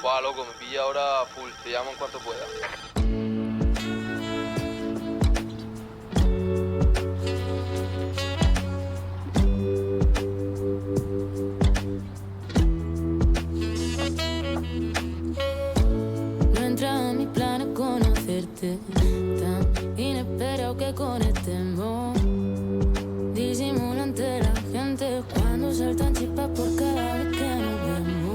Buah, loco, me pilla ahora full, te llamo en cuanto pueda. No entra en mis planes conocerte, tan inesperado que conectemos. Disimulo ante la gente cuando saltan chispas por cada vez que nos vemos.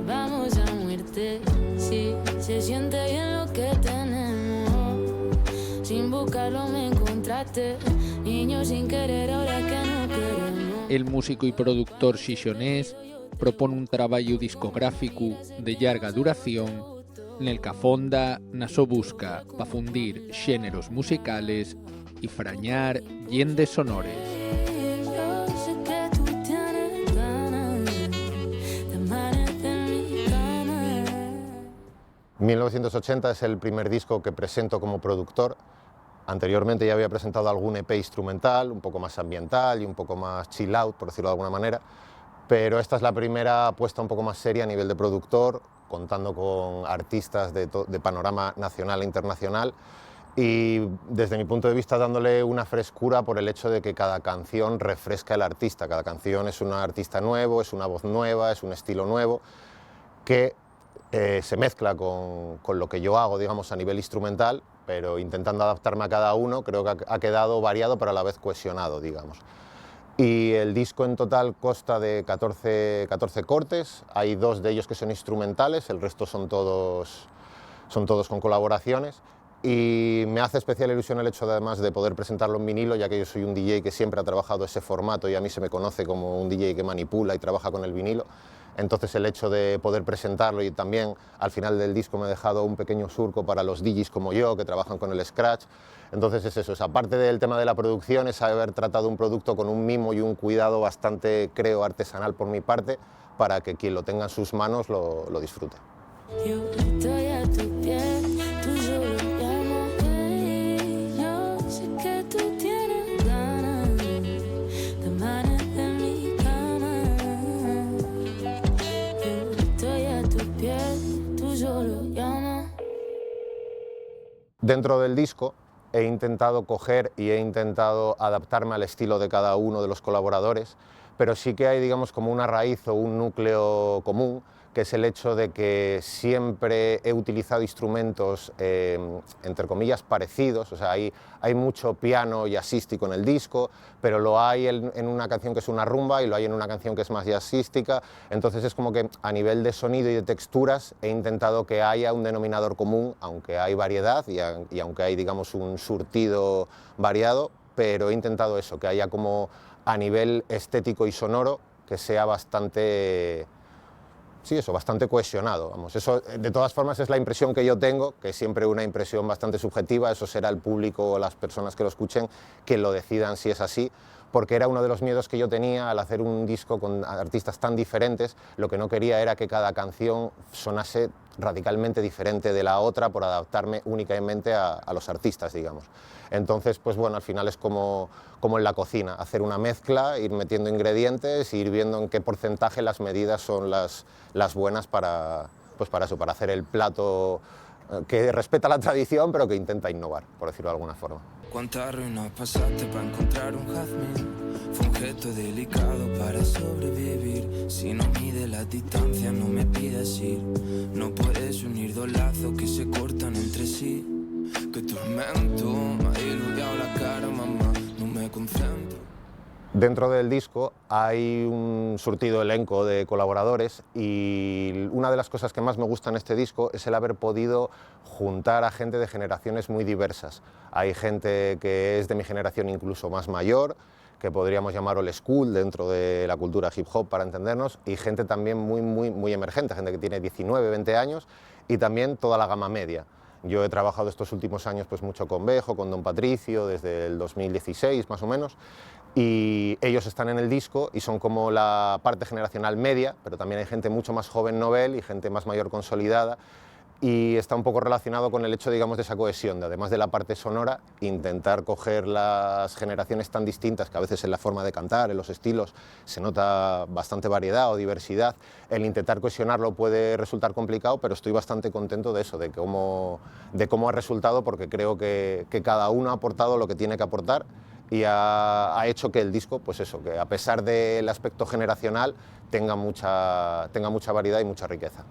Vamos a muerte, sí, se siente bien lo que tenemos. Sin buscarlo me encontraste, niño sin querer ahora que no queremos. El músico y productor xixonés propone un traballo discográfico de llarga duración nel que afonda na so busca pa fundir xéneros musicales e frañar llendes sonores. Yo sé que tú tienes ganas de amanecer en mi cama. 1980 es el primer disco que presento como productor. Anteriormente ya había presentado algún EP instrumental, un poco más ambiental y un poco más chill out, por decirlo de alguna manera, pero esta es la primera apuesta un poco más seria a nivel de productor, contando con artistas de panorama nacional e internacional, y desde mi punto de vista dándole una frescura por el hecho de que cada canción refresca al artista. Cada canción es un artista nuevo, es una voz nueva, es un estilo nuevo que se mezcla con lo que yo hago, digamos, a nivel instrumental, pero intentando adaptarme a cada uno. Creo que ha quedado variado pero a la vez cohesionado, digamos. Y el disco en total consta de 14 cortes, hay 2 de ellos que son instrumentales, el resto son todos con colaboraciones. Y me hace especial ilusión el hecho además de poder presentarlo en vinilo, ya que yo soy un DJ que siempre ha trabajado ese formato y a mí se me conoce como un DJ que manipula y trabaja con el vinilo. Entonces el hecho de poder presentarlo, y también al final del disco me he dejado un pequeño surco para los DJs como yo que trabajan con el scratch. Entonces es eso, aparte del tema de la producción, es haber tratado un producto con un mimo y un cuidado bastante, creo, artesanal por mi parte, para que quien lo tenga en sus manos lo disfrute. Yo estoy a tu piel, tú solo llamo, hey. Yo sé que tú tienes ganas de amanecer en mi cama. Yo estoy a tu piel, tú solo llama. Dentro del disco he intentado coger y he intentado adaptarme al estilo de cada uno de los colaboradores, pero sí que hay, digamos, como una raíz o un núcleo común, que es el hecho de que siempre he utilizado instrumentos, entre comillas, parecidos. O sea, hay mucho piano jazzístico en el disco, pero lo hay en una canción que es una rumba y lo hay en una canción que es más jazzística. Entonces es como que a nivel de sonido y de texturas he intentado que haya un denominador común, aunque hay variedad y aunque hay, digamos, un surtido variado, pero he intentado eso, que haya como a nivel estético y sonoro que sea bastante... Sí, eso, bastante cohesionado. Vamos. Eso, de todas formas, es la impresión que yo tengo, que es siempre una impresión bastante subjetiva. Eso será el público o las personas que lo escuchen que lo decidan si es así, porque era uno de los miedos que yo tenía al hacer un disco con artistas tan diferentes. Lo que no quería era que cada canción sonase radicalmente diferente de la otra por adaptarme únicamente a los artistas, digamos. Entonces, pues bueno, al final es como en la cocina, hacer una mezcla, ir metiendo ingredientes e ir viendo en qué porcentaje las medidas son las buenas para eso, para hacer el plato que respeta la tradición pero que intenta innovar, por decirlo de alguna forma. ¿Cuántas ruinas pasaste para encontrar un jazmín? Fue un gesto delicado para sobrevivir. Si no mide la distancia, no me pidas ir. No puedes unir 2 lazos que se cortan entre sí. Qué tormento, me ha diluviado la cara, mamá, no me concentro. Dentro del disco hay un surtido elenco de colaboradores y una de las cosas que más me gusta en este disco es el haber podido juntar a gente de generaciones muy diversas. Hay gente que es de mi generación incluso más mayor, que podríamos llamar old school dentro de la cultura hip hop para entendernos, y gente también muy emergente, gente que tiene 19, 20 años y también toda la gama media. Yo he trabajado estos últimos años pues mucho con Bejo, con Don Patricio, desde el 2016 más o menos, y ellos están en el disco y son como la parte generacional media, pero también hay gente mucho más joven novel y gente más mayor consolidada, y está un poco relacionado con el hecho, digamos, de esa cohesión, de, además de la parte sonora, intentar coger las generaciones tan distintas que a veces en la forma de cantar, en los estilos, se nota bastante variedad o diversidad. El intentar cohesionarlo puede resultar complicado, pero estoy bastante contento de eso, de cómo ha resultado, porque creo que cada uno ha aportado lo que tiene que aportar y ha hecho que el disco, pues eso, que a pesar del aspecto generacional, tenga mucha variedad y mucha riqueza.